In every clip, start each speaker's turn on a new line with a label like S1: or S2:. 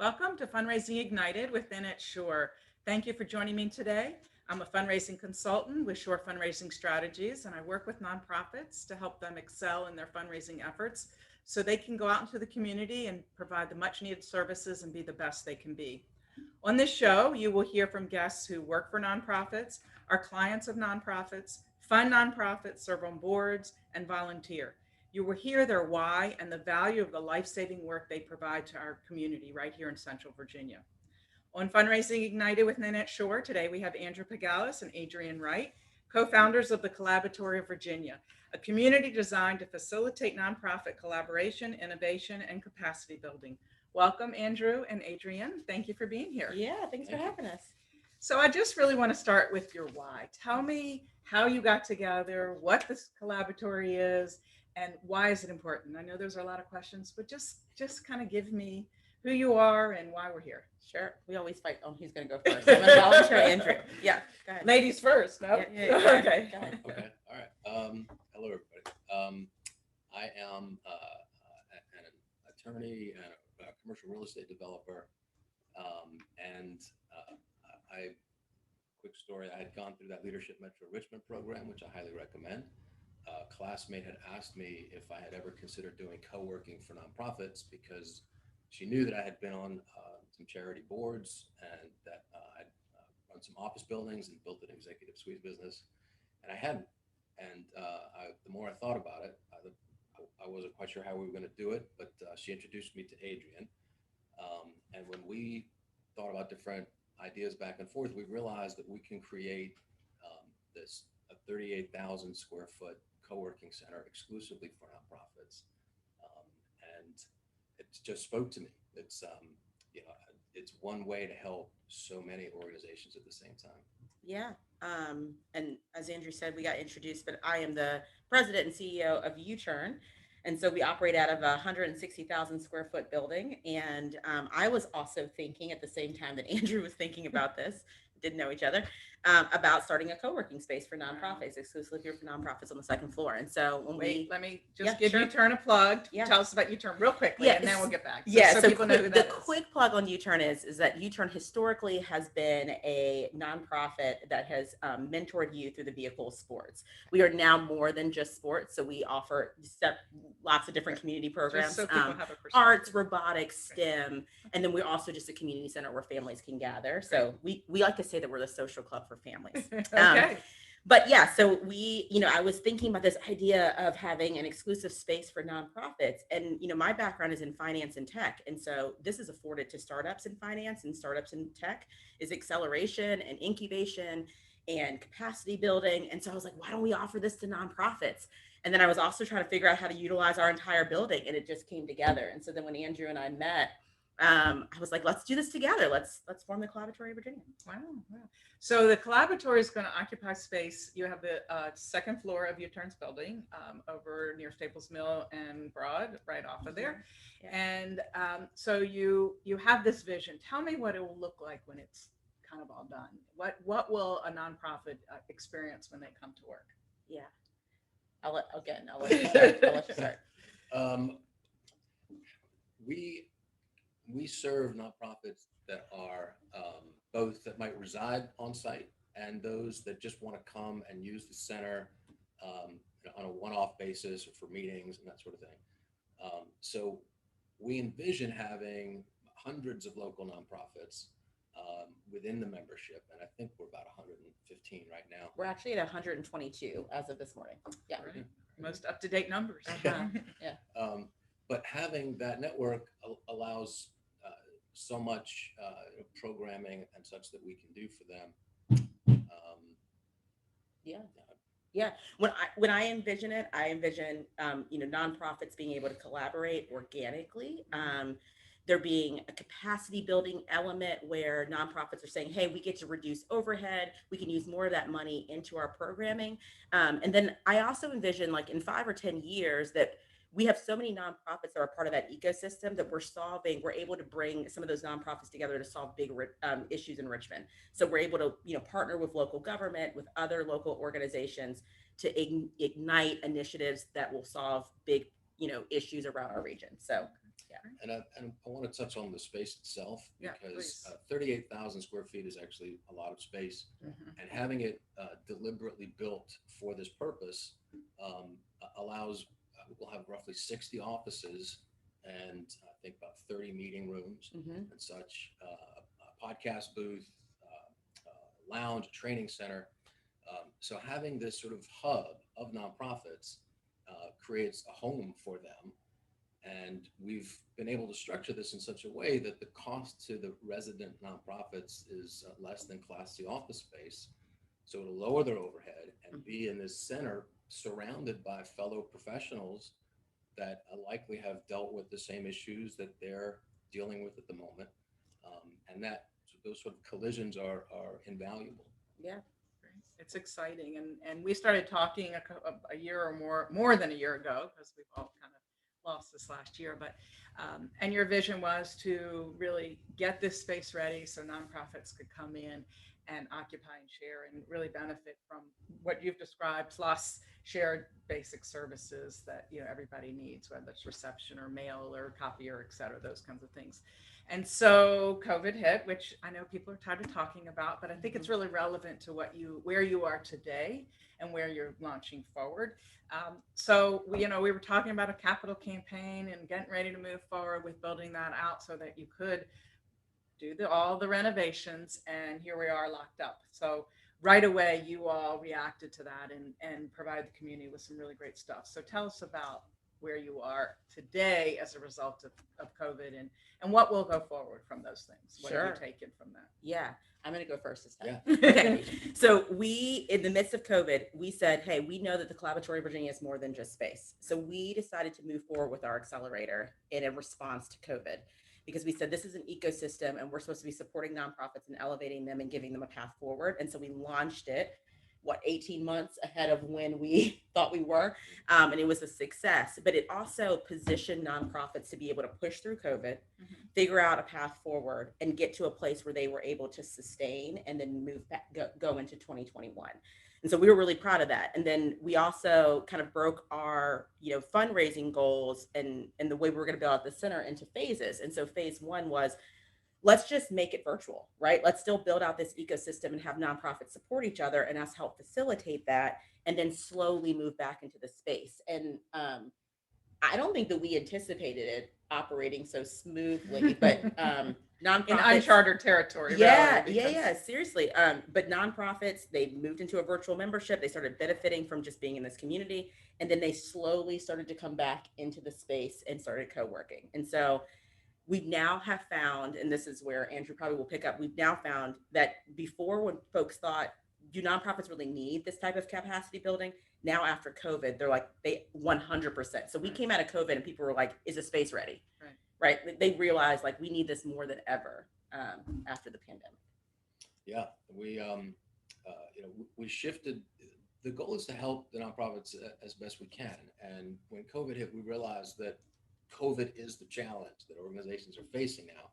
S1: Welcome to Fundraising Ignited with Nannette Shor. Thank you for joining me today. I'm a fundraising consultant with Shore Fundraising Strategies, and I work with nonprofits to help them excel in their fundraising efforts so they can go out into the community and provide the much needed services and be the best they can be. On this show, you will hear from guests who work for nonprofits, are clients of nonprofits, fund nonprofits, serve on boards, and volunteer. You will hear their why and the value of the life saving work they provide to our community right here in Central Virginia. On Fundraising Ignited with Nannette Shore, today we have Andrew Pagalis and Adrienne Wright, co founders of the Collaboratory of Virginia, a community designed to facilitate nonprofit collaboration, innovation, and capacity building. Welcome, Andrew and Adrienne. Thank you for being here.
S2: Yeah, thanks for
S3: Thank you.
S2: having us.
S1: So, I just really want to start with your why. Tell me how you got together, what this collaboratory is, and why is it important? I know there's a lot of questions, but just kind of give me who you are and why we're here.
S2: Sure. We always fight on who's going to go first. I'm going to volunteer Andrew. Yeah, go ahead.
S1: Ladies first, no?
S2: Yeah.
S1: Okay.
S2: Go ahead.
S3: Okay. All right. Hello, everybody. I am an attorney and a commercial real estate developer. And quick story, I had gone through that Leadership Metro Richmond program, which I highly recommend. A classmate had asked me if I had ever considered doing co-working for nonprofits because she knew that I had been on some charity boards and that I'd run some office buildings and built an executive suite business, and I hadn't. And the more I thought about it, I wasn't quite sure how we were going to do it, but she introduced me to Adrienne. And when we thought about different ideas back and forth, we realized that we can create this a 38,000 square foot co-working center exclusively for nonprofits. And it just spoke to me. It's it's one way to help so many organizations at the same time.
S2: Yeah. And as Andrew said, we got introduced, but I am the president and CEO of U-Turn. And so we operate out of a 160,000 square foot building. And I was also thinking at the same time that Andrew was thinking about this, didn't know each other, about starting a co-working space for nonprofits, exclusively here for nonprofits on the second floor. And so when
S1: Let me just
S2: Yeah,
S1: give
S2: sure.
S1: U-Turn a plug.
S2: Yeah.
S1: Tell us about U-Turn real quickly,
S2: Yeah,
S1: and then we'll get back.
S2: So
S1: people know who
S2: the
S1: that is.
S2: quick plug on U-Turn is that U-Turn historically has been a nonprofit that has mentored youth through the vehicle of sports. We are now more than just sports, so we offer lots of different community programs,
S1: Just so people have a perspective.
S2: arts, robotics, STEM, and then we're also just a community center where families can gather. So we like to say that we're the social club for families.
S1: Okay.
S2: But yeah, so I was thinking about this idea of having an exclusive space for nonprofits. And, my background is in finance and tech. And so this is afforded to startups in finance and startups in tech is acceleration and incubation and capacity building. And so I was like, why don't we offer this to nonprofits? And then I was also trying to figure out how to utilize our entire building, and it just came together. And so then when Andrew and I met, I was like, let's do this together. Let's form the Collaboratory of Virginia.
S1: Wow. So the collaboratory is going to occupy space. You have the second floor of U-Turn's building over near Staples Mill and Broad, right off of there.
S2: Yeah.
S1: And so you have this vision. Tell me what it will look like when it's kind of all done. What will a nonprofit experience when they come to work?
S2: Yeah. I'll let you start.
S3: We serve nonprofits that are both that might reside on site and those that just want to come and use the center on a one-off basis or for meetings and that sort of thing. So we envision having hundreds of local nonprofits within the membership, and I think we're about 115 right now.
S2: We're actually at 122 as of this morning. Yeah.
S1: Right. Most up-to-date numbers.
S2: Uh-huh. Yeah.
S3: But having that network allows so much programming and such that we can do for them.
S2: Yeah. Yeah. When I envision it, I envision nonprofits being able to collaborate organically. There being a capacity building element where nonprofits are saying, hey, we get to reduce overhead. We can use more of that money into our programming. And then I also envision, like, in 5 or 10 years, that we have so many nonprofits that are part of that ecosystem that we're able to bring some of those nonprofits together to solve big issues in Richmond. So we're able to, partner with local government, with other local organizations to ignite initiatives that will solve big, issues around our region. So
S3: And I want to touch on the space itself
S1: Yeah,
S3: because
S1: please.
S3: 38,000 square feet is actually a lot of space, and having it deliberately built for this purpose allows we'll have roughly 60 offices and I think about 30 meeting rooms
S2: Mhm.
S3: and such, a podcast booth, lounge, training center. So having this sort of hub of nonprofits creates a home for them, and we've been able to structure this in such a way that the cost to the resident nonprofits is less than Class C office space. So it'll lower their overhead and be in this center surrounded by fellow professionals that likely have dealt with the same issues that they're dealing with at the moment. And that those sort of collisions are invaluable.
S2: Yeah.
S1: It's exciting, and we started talking a year or more than a year ago, because we've all kind of lost this last year. But and your vision was to really get this space ready so nonprofits could come in and occupy and share and really benefit from what you've described, plus shared basic services that everybody needs, whether it's reception or mail or copier, et cetera, those kinds of things. And so COVID hit, which I know people are tired of talking about, but I think it's really relevant to where you are today and where you're launching forward. So we were talking about a capital campaign and getting ready to move forward with building that out so that you could do all the renovations, and here we are locked up. So right away, you all reacted to that and provided the community with some really great stuff. So tell us about where you are today as a result of COVID, and what will go forward from those things. What have
S2: Sure.
S1: you taken from that?
S2: Yeah. I'm going to go first this time.
S3: Yeah.
S2: Okay. So we, in the midst of COVID, we said, hey, we know that the Collaboratory Virginia is more than just space. So we decided to move forward with our accelerator in a response to COVID, because we said this is an ecosystem and we're supposed to be supporting nonprofits and elevating them and giving them a path forward. And so we launched it, 18 months ahead of when we thought we were. And it was a success, but it also positioned nonprofits to be able to push through COVID, figure out a path forward, and get to a place where they were able to sustain and then move back, go into 2021. And so we were really proud of that. And then we also kind of broke our, fundraising goals and the way we were going to build out the center into phases. And so phase one was, let's just make it virtual, right? Let's still build out this ecosystem and have nonprofits support each other and us help facilitate that, and then slowly move back into the space. And I don't think that we anticipated it operating so smoothly, but nonprofits
S1: In uncharted territory.
S2: yeah,
S1: Really,
S2: yeah, seriously. But nonprofits, they moved into a virtual membership. They started benefiting from just being in this community, and then they slowly started to come back into the space and started co-working. And so we now have found, and this is where Andrew probably will pick up, we've now found that before, when folks thought, do nonprofits really need this type of capacity building? Now after COVID, they're like, they 100%. So we came out of COVID and people were like, is the space ready? Right? They realized like we need this more than ever after the pandemic.
S3: Yeah, we shifted. The goal is to help the nonprofits as best we can. And when COVID hit, we realized that COVID is the challenge that organizations are facing now.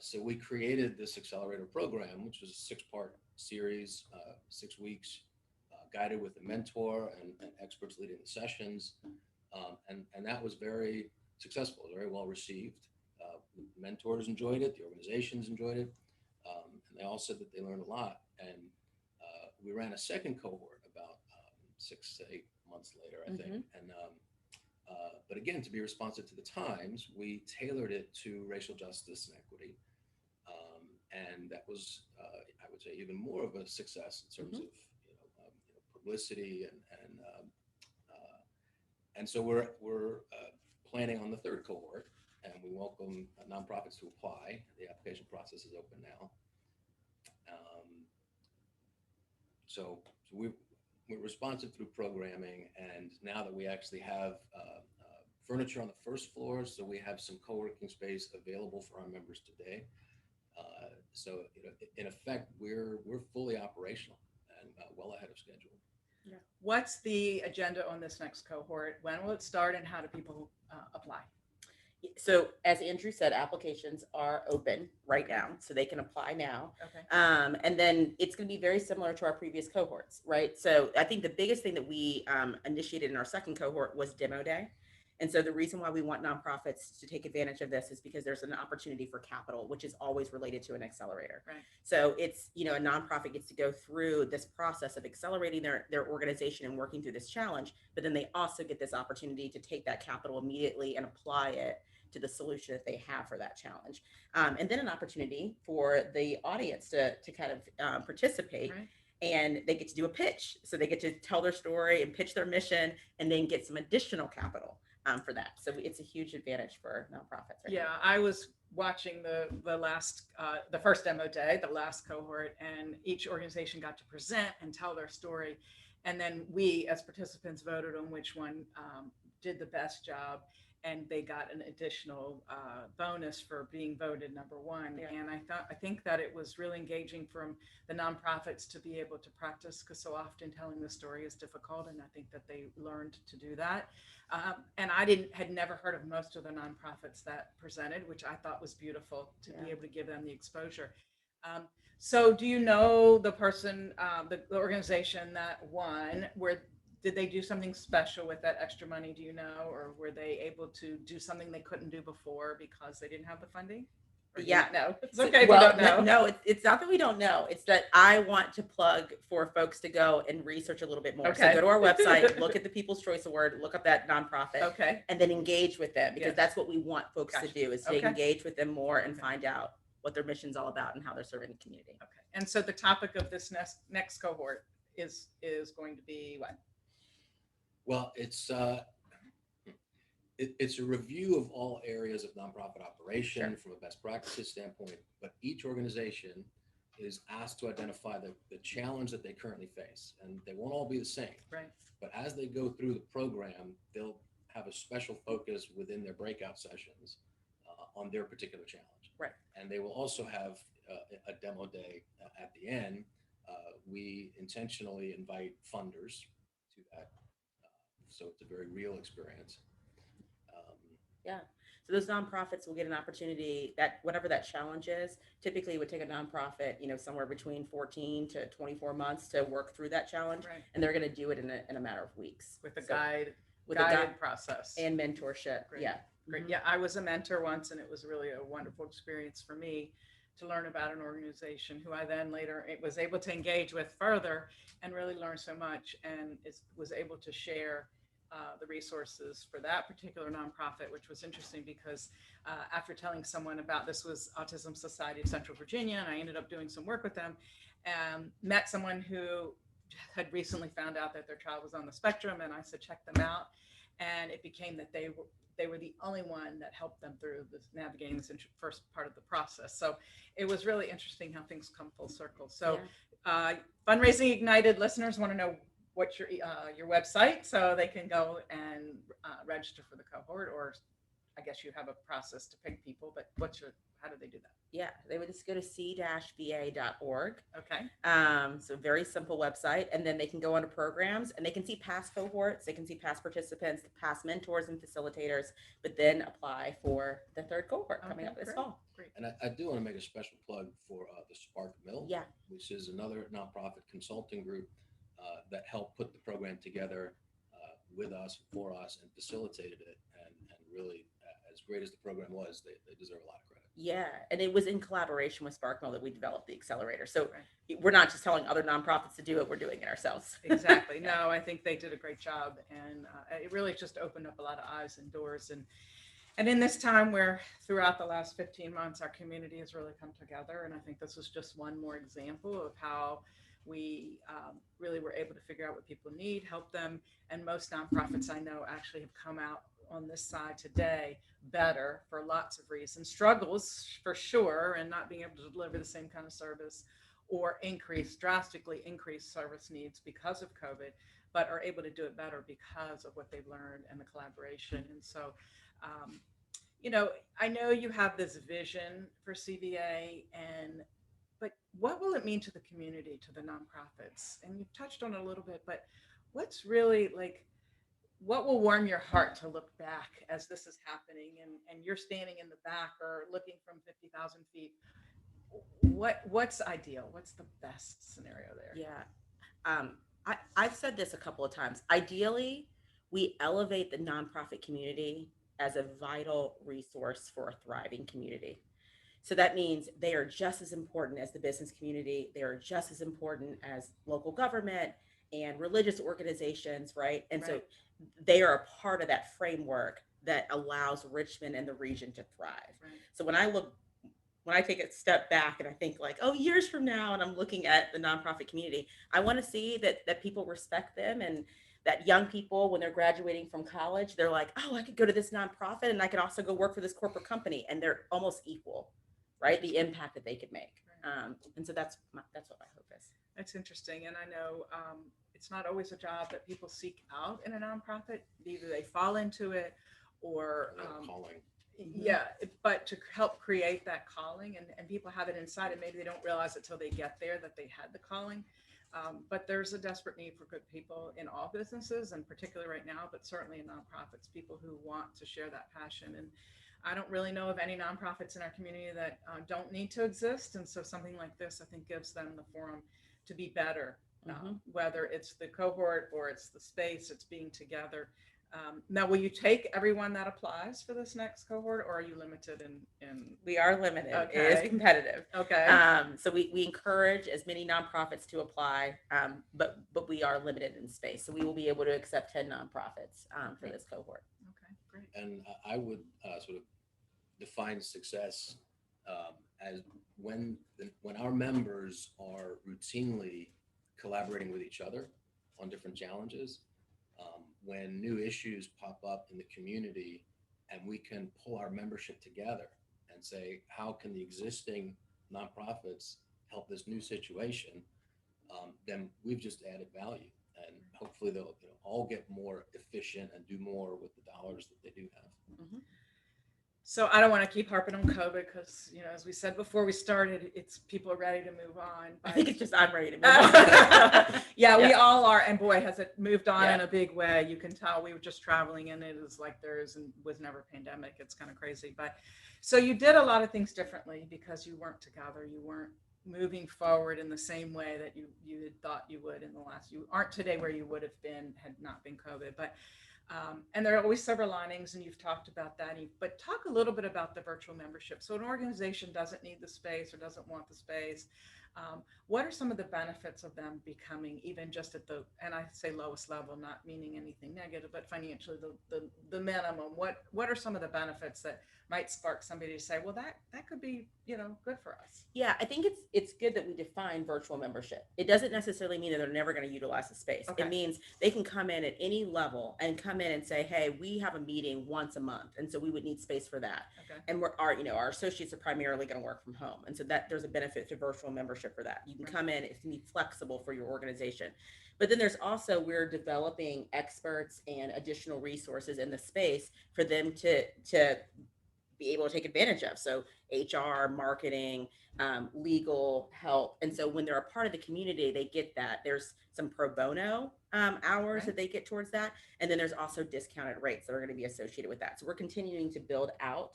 S3: So we created this accelerator program, which was a 6-part series, 6 weeks, guided with a mentor and experts leading the sessions. And that was very successful, very well received. Mentors enjoyed it, the organizations enjoyed it, and they all said that they learned a lot. And we ran a second cohort about 6 to 8 months later, I think. And but again, to be responsive to the times, we tailored it to racial justice and equity, and that was, I would say, even more of a success in terms of publicity and so we're planning on the third cohort, and we welcome nonprofits to apply. The application process is open now. So we're responsive through programming, and now that we actually have furniture on the first floor, so we have some co-working space available for our members today. So in effect, we're fully operational and well ahead of schedule.
S1: Yeah. What's the agenda on this next cohort? When will it start, and how do people apply?
S2: So as Andrew said, applications are open right now, so they can apply now.
S1: Okay.
S2: And then it's going to be very similar to our previous cohorts, right? So I think the biggest thing that we initiated in our second cohort was demo day. And so the reason why we want nonprofits to take advantage of this is because there's an opportunity for capital, which is always related to an accelerator.
S1: Right.
S2: So it's, a nonprofit gets to go through this process of accelerating their organization and working through this challenge, but then they also get this opportunity to take that capital immediately and apply it to the solution that they have for that challenge. And then an opportunity for the audience to kind of participate.
S1: Right.
S2: And they get to do a pitch. So they get to tell their story and pitch their mission and then get some additional capital for that. So it's a huge advantage for nonprofits.
S1: Yeah, I was watching the last, the first demo day, the last cohort, and each organization got to present and tell their story. And then we as participants voted on which one did the best job. And they got an additional bonus for being voted number one.
S2: Yeah.
S1: And I think that it was really engaging from the nonprofits to be able to practice, because so often telling the story is difficult, and I think that they learned to do that. And I had never heard of most of the nonprofits that presented, which I thought was beautiful to be able to give them the exposure. So do you know the person, the organization that won? Did they do something special with that extra money? Do you know, or were they able to do something they couldn't do before because they didn't have the funding?
S2: Yeah,
S1: no, it's okay.
S2: Well,
S1: if you don't know.
S2: no, it's not that we don't know. It's that I want to plug for folks to go and research a little bit more.
S1: Okay.
S2: So go to our website, look at the People's Choice Award, look up that nonprofit,
S1: Okay.
S2: and then engage with them, because
S1: Yes.
S2: that's what we want folks
S1: Gotcha.
S2: to do, is to
S1: Okay.
S2: engage with them more and
S1: Okay.
S2: find out what their mission's all about and how they're serving the community.
S1: Okay. And so the topic of this next cohort is going to be what?
S3: Well, it's a review of all areas of nonprofit operation
S2: Sure.
S3: from a best practices standpoint, but each organization is asked to identify the challenge that they currently face, and they won't all be the same.
S1: Right.
S3: But as they go through the program, they'll have a special focus within their breakout sessions on their particular challenge.
S2: Right.
S3: And they will also have a demo day at the end. We intentionally invite funders to that. So it's a very real experience.
S2: Yeah. So those nonprofits will get an opportunity that whatever that challenge is, typically it would take a nonprofit, somewhere between 14 to 24 months to work through that challenge.
S1: Right.
S2: And they're going to do it in a matter of weeks.
S1: With a
S2: So,
S1: guided
S2: with a guide
S1: process.
S2: and mentorship.
S1: Great.
S2: Yeah.
S1: Great.
S2: Mhm.
S1: Yeah, I was a mentor once, and it was really a wonderful experience for me to learn about an organization who I then later was able to engage with further and really learn so much, and was able to share the resources for that particular nonprofit, which was interesting because after telling someone about, this was Autism Society of Central Virginia, and I ended up doing some work with them, and met someone who had recently found out that their child was on the spectrum, and I said, check them out. And it became that they were the only one that helped them through this, navigating this first part of the process. So it was really interesting how things come full circle. So Fundraising Ignited listeners want to know what's your website, so they can go and register for the cohort, or I guess you have a process to pick people, but how do they do that?
S2: Yeah, they would just go to c-va.org.
S1: Okay.
S2: So very simple website, and then they can go onto programs and they can see past cohorts, they can see past participants, past mentors and facilitators, but then apply for the third cohort coming up this fall.
S1: Great.
S3: And I do want to make a special plug for the Spark Mill,
S2: Yeah.
S3: which is another nonprofit consulting group that helped put the program together with us, for us, and facilitated it. And really, as great as the program was, they deserve a lot of credit.
S2: Yeah, and it was in collaboration with Sparkmill that we developed the accelerator. So
S1: Right.
S2: we're not just telling other nonprofits to do it, we're doing it ourselves.
S1: Exactly. No, I think they did a great job, and it really just opened up a lot of eyes and doors. And in this time where throughout the last 15 months, our community has really come together. And I think this was just one more example of how we really were able to figure out what people need, help them. And most nonprofits I know actually have come out on this side today better for lots of reasons. Struggles for sure, and not being able to deliver the same kind of service, or drastically increase service needs because of COVID, but are able to do it better because of what they've learned and the collaboration. And so, I know you have this vision for CVA, but what will it mean to the community, to the nonprofits? And you've touched on it a little bit, but what's really what will warm your heart to look back as this is happening, and you're standing in the back or looking from 50,000 feet? What's ideal? What's the best scenario there?
S2: Yeah. I've said this a couple of times. Ideally, we elevate the nonprofit community as a vital resource for a thriving community. So that means they are just as important as the business community. They are just as important as local government and religious organizations, right? And so
S1: Right.
S2: they are a part of that framework that allows Richmond and the region to thrive.
S1: Right.
S2: So when I take a step back and I think like, oh, years from now, and I'm looking at the nonprofit community, I want to see that people respect them, and that young people, when they're graduating from college, they're like, oh, I could go to this nonprofit and I could also go work for this corporate company, and they're almost equal, right? The impact that they could make, and so that's what my hope is.
S1: That's interesting. And I know it's not always a job that people seek out in a nonprofit. Either they fall into it or
S3: Calling.
S1: yeah, but to help create that calling, and people have it inside and maybe they don't realize it till they get there that they had the calling. But there's a desperate need for good people in all businesses, and particularly right now, but certainly in nonprofits, people who want to share that passion. And I don't really know of any nonprofits in our community that don't need to exist. And so something like this, I think, gives them the forum to be better, whether it's the cohort or it's the space, it's being together. Now, will you take everyone that applies for this next cohort, or are you limited in?
S2: We are limited. It
S1: Okay.
S2: is competitive.
S1: Okay.
S2: So we encourage as many nonprofits to apply, but we are limited in space. So we will be able to accept 10 nonprofits for this cohort.
S1: Okay, great.
S3: And I would sort of define success as when our members are routinely collaborating with each other on different challenges, when new issues pop up in the community, and we can pull our membership together and say, how can the existing nonprofits help this new situation? Then we've just added value, and hopefully they'll all get more efficient and do more with the dollars that they do have.
S2: Mm-hmm.
S1: So I don't want to keep harping on COVID because, as we said before we started, it's people are ready to move on.
S2: I think it's just I'm ready to move on.
S1: Yeah, we all are. And boy, has it moved on
S2: Yeah.
S1: in a big way. You can tell we were just traveling, and it is like was never a pandemic. It's kind of crazy. But so you did a lot of things differently because you weren't together. You weren't moving forward in the same way that you had thought you would in the last. You aren't today where you would have been had not been COVID. But and there are always silver linings, and you've talked about that. But talk a little bit about the virtual membership. So an organization doesn't need the space or doesn't want the space. What are some of the benefits of them becoming even just at and I say lowest level, not meaning anything negative, but financially the minimum? What are some of the benefits that might spark somebody to say, well, that could be good for us?
S2: Yeah, I think it's good that we define virtual membership. It doesn't necessarily mean that they're never going to utilize the space.
S1: Okay.
S2: It means they can come in at any level and come in and say, hey, we have a meeting once a month, and so we would need space for that.
S1: Okay.
S2: And our associates are primarily going to work from home, and so that there's a benefit to virtual membership for that. You can come in; it can be flexible for your organization. But then there's also, we're developing experts and additional resources in the space for them to be able to take advantage of. So HR, marketing, legal help. And so when they're a part of the community, they get that. There's some pro bono hours that they get towards that. And then there's also discounted rates that are going to be associated with that. So we're continuing to build out,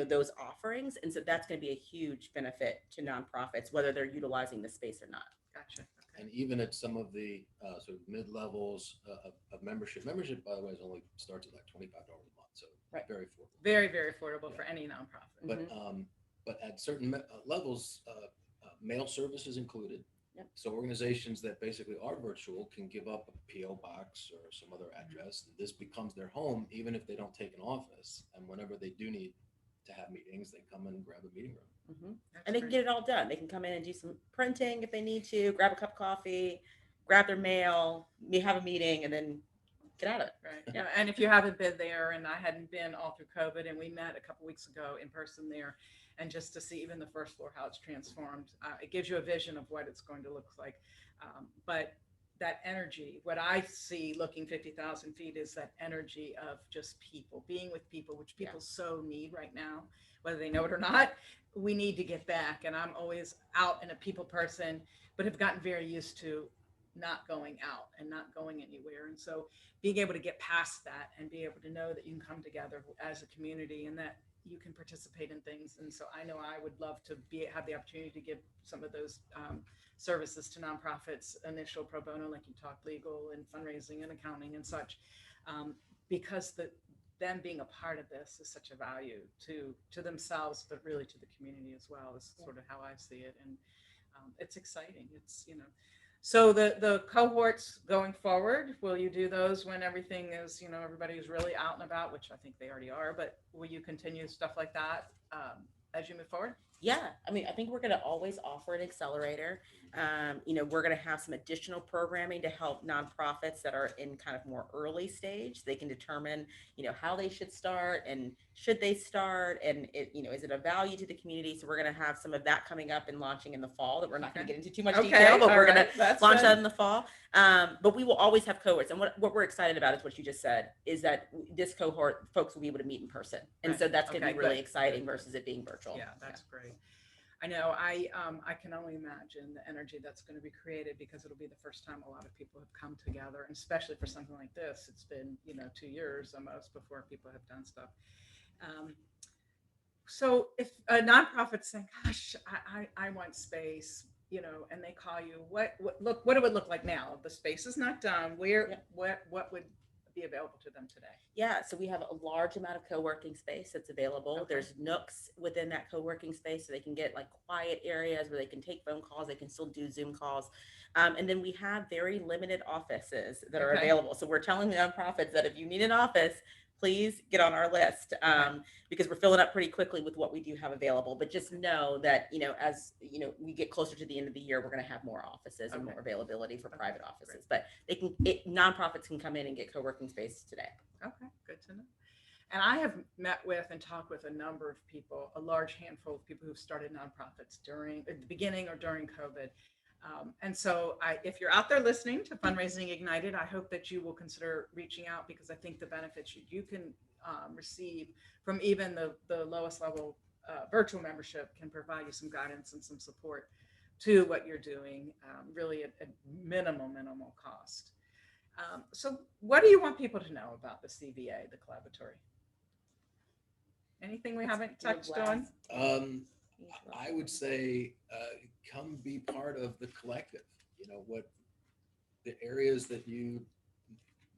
S2: those offerings. And so that's going to be a huge benefit to nonprofits, whether they're utilizing the space or not.
S1: Gotcha. Okay.
S3: And even at some of the sort of mid-levels of membership, by the way, only starts at like $25 a month. So very affordable.
S1: Very, very affordable for any nonprofit.
S3: But at certain levels, mail service is included.
S2: Yep.
S3: So organizations that basically are virtual can give up a PO box or some other address. And this becomes their home, even if they don't take an office. And whenever they do need to have meetings, they come and grab a meeting room.
S2: And they can get it all done. They can come in and do some printing if they need to, grab a cup of coffee, grab their mail, have a meeting, and then get out of it.
S1: Right. Yeah. And if you haven't been there, and I hadn't been all through COVID, and we met a couple weeks ago in person there, and just to see even the first floor, how it's transformed, it gives you a vision of what it's going to look like. But that energy, what I see looking 50,000 feet is that energy of just people, being with people, which people so need right now, whether they know it or not. We need to get back. And I'm always out and a people person, but have gotten very used to not going out and not going anywhere. And so being able to get past that and be able to know that you can come together as a community and that you can participate in things. And so I know I would love to have the opportunity to give some of those services to nonprofits, initial pro bono, like you talked, legal and fundraising and accounting and such. because them being a part of this is such a value to themselves, but really to the community as well. Is sort of how I see it, and it's exciting. So the cohorts going forward, will you do those when everything is, everybody's really out and about, which I think they already are, but will you continue stuff like that as you move forward?
S2: Yeah, I mean, I think we're going to always offer an accelerator. We're going to have some additional programming to help nonprofits that are in kind of more early stage. They can determine, how they should start and should they start, and is it a value to the community? So we're going to have some of that coming up and launching in the fall. That we're not going to get into too much detail, but we're going to launch that in the fall. But we will always have cohorts, and what we're excited about is what you just said, is that this cohort folks will be able to meet in person, and so that's going to be really exciting versus it being virtual.
S1: Yeah, that's great. I know. I can only imagine the energy that's going to be created, because it'll be the first time a lot of people have come together, and especially for something like this. It's been 2 years almost before people have done stuff. So if a nonprofit's saying, "Gosh, I want space," and they call you, what it would look like now? The space is not done. What would be available to them today?
S2: Yeah, so we have a large amount of co-working space that's available.
S1: Okay.
S2: There's nooks within that co-working space, so they can get like quiet areas where they can take phone calls. They can still do Zoom calls. And then we have very limited offices that are available. So we're telling the nonprofits that if you need an office, please get on our list, because we're filling up pretty quickly with what we do have available. But just know that, as we get closer to the end of the year, we're going to have more offices and more availability for private offices. But nonprofits can come in and get co-working space today.
S1: Okay, good to know. And I have met with and talked with a number of people, a large handful of people who've started nonprofits at the beginning or during COVID. And so if you're out there listening to Fundraising Ignited, I hope that you will consider reaching out, because I think the benefits you can receive from even the lowest level virtual membership can provide you some guidance and some support to what you're doing, really at minimal cost. So what do you want people to know about the CVA, the collaboratory? Anything we haven't touched on?
S3: I would say come be part of the collective. What the areas that you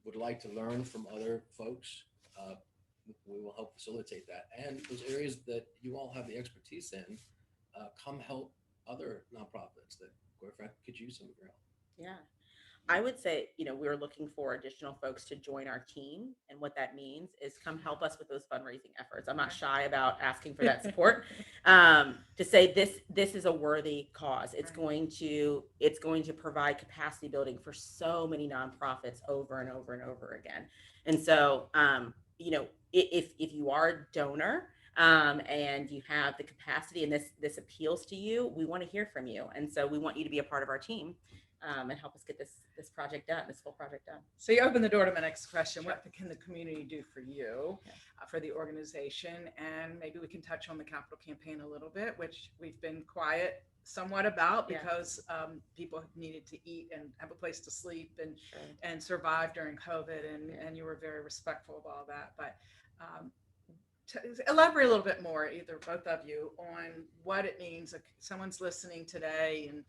S3: would like to learn from other folks, we will help facilitate that. And those areas that you all have the expertise in, come help other nonprofits that, quite frankly, could use some of your help.
S2: Yeah. I would say, we're looking for additional folks to join our team. And what that means is come help us with those fundraising efforts. I'm not shy about asking for that support, to say this is a worthy cause. It's going to provide capacity building for so many nonprofits over and over and over again. And so, if you are a donor, and you have the capacity and this appeals to you, we want to hear from you. And so we want you to be a part of our team. And help us get this project done, this full project done.
S1: So you open the door to my next question. Sure. What can the community do for you, for the organization? And maybe we can touch on the capital campaign a little bit, which we've been quiet somewhat about, because people needed to eat and have a place to sleep and survive during COVID. And you were very respectful of all that. But elaborate a little bit more, either both of you, on what it means. If someone's listening today and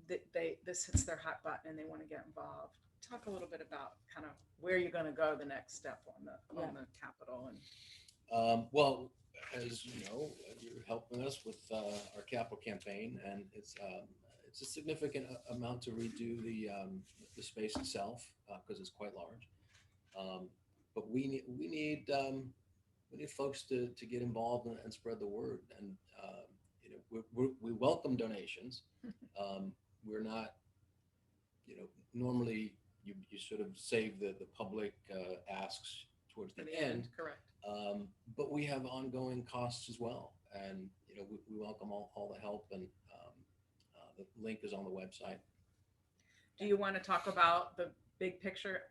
S1: this hits their hot button and they want to get involved. Talk a little bit about kind of where you're going to go the next step on the capital. And
S3: well, as you know, you're helping us with our capital campaign, and it's a significant amount to redo the space itself, because it's quite large. But we need folks to get involved and spread the word. And we welcome donations. We're not, normally you sort of save the public asks towards the end.
S1: Correct.
S3: But we have ongoing costs as well. And, we welcome all the help, and the link is on the website.
S1: Do you want to talk about the big picture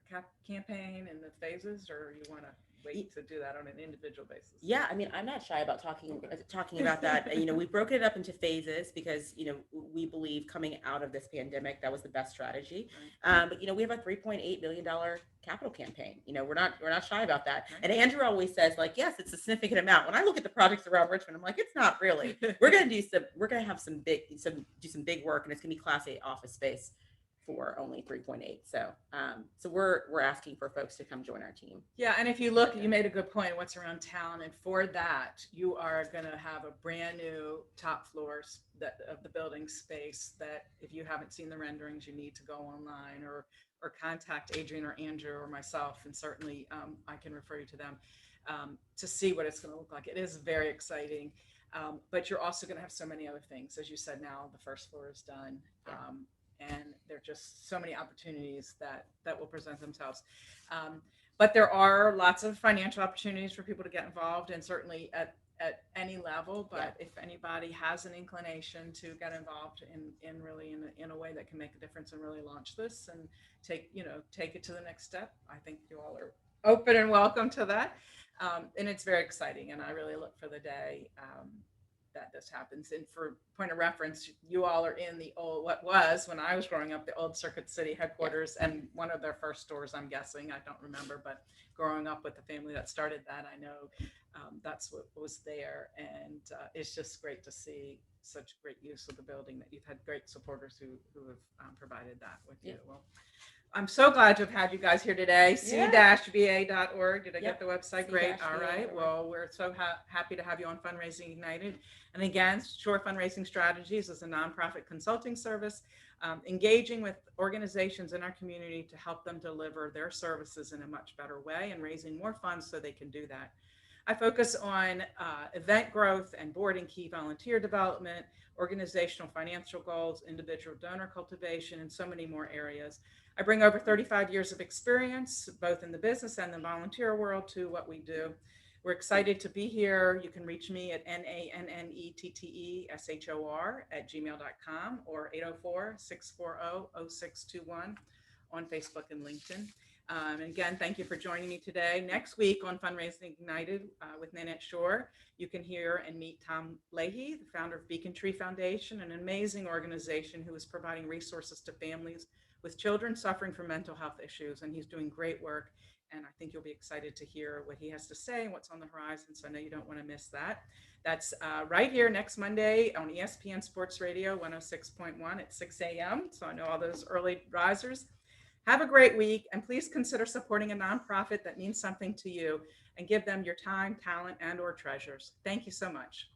S1: campaign and the phases, or you want to wait to do that on an individual basis?
S2: Yeah, I mean, I'm not shy about talking about that. We've broken it up into phases because, we believe coming out of this pandemic, that was the best strategy. Right. But, we have a $3.8 million capital campaign. We're not shy about that. Right. And Andrew always says, like, yes, it's a significant amount. When I look at the projects around Richmond, I'm like, it's not really. We're going to do some big work, and it's going to be Class A office space for only 3.8. So we're asking for folks to come join our team.
S1: Yeah, and if you look, you made a good point, what's around town, and for that, you are going to have a brand new top floors of the building space that if you haven't seen the renderings, you need to go online or contact Adrian or Andrew or myself, and certainly I can refer you to them to see what it's going to look like. It is very exciting, but you're also going to have so many other things. As you said, now the first floor is done.
S2: Yeah.
S1: And there are just so many opportunities that will present themselves. But there are lots of financial opportunities for people to get involved, and certainly at any level. But if anybody has an inclination to get involved in really in a way that can make a difference and really launch this and take it to the next step, I think you all are open and welcome to that. And it's very exciting, and I really look for the day that this happens. And for point of reference, you all are in the old, what was, when I was growing up, the old Circuit City headquarters, and one of their first stores, I'm guessing, I don't remember, but growing up with the family that started that, I know that's what was there. And it's just great to see such great use of the building, that you've had great supporters who have provided that with you. Well, I'm so glad to have had you guys here today. c-va.org. Did I get the website? Great. All right. Well, we're so happy to have you on Fundraising Ignited. And again, Shor Fundraising Strategies is a nonprofit consulting service engaging with organizations in our community to help them deliver their services in a much better way and raising more funds so they can do that. I focus on event growth and board and key volunteer development, organizational financial goals, individual donor cultivation, and so many more areas. I bring over 35 years of experience, both in the business and the volunteer world, to what we do. We're excited to be here. You can reach me at nannetteshor@gmail.com or 804-640-0621 on Facebook and LinkedIn. And again, thank you for joining me today. Next week on Fundraising Ignited with Nannette Shor, you can hear and meet Tom Leahy, the founder of Beacon Tree Foundation, an amazing organization who is providing resources to families with children suffering from mental health issues. And he's doing great work. And I think you'll be excited to hear what he has to say and what's on the horizon. So I know you don't want to miss that. That's right here next Monday on ESPN Sports Radio 106.1 at 6 a.m. So I know all those early risers. Have a great week, and please consider supporting a nonprofit that means something to you and give them your time, talent, and/or treasures. Thank you so much.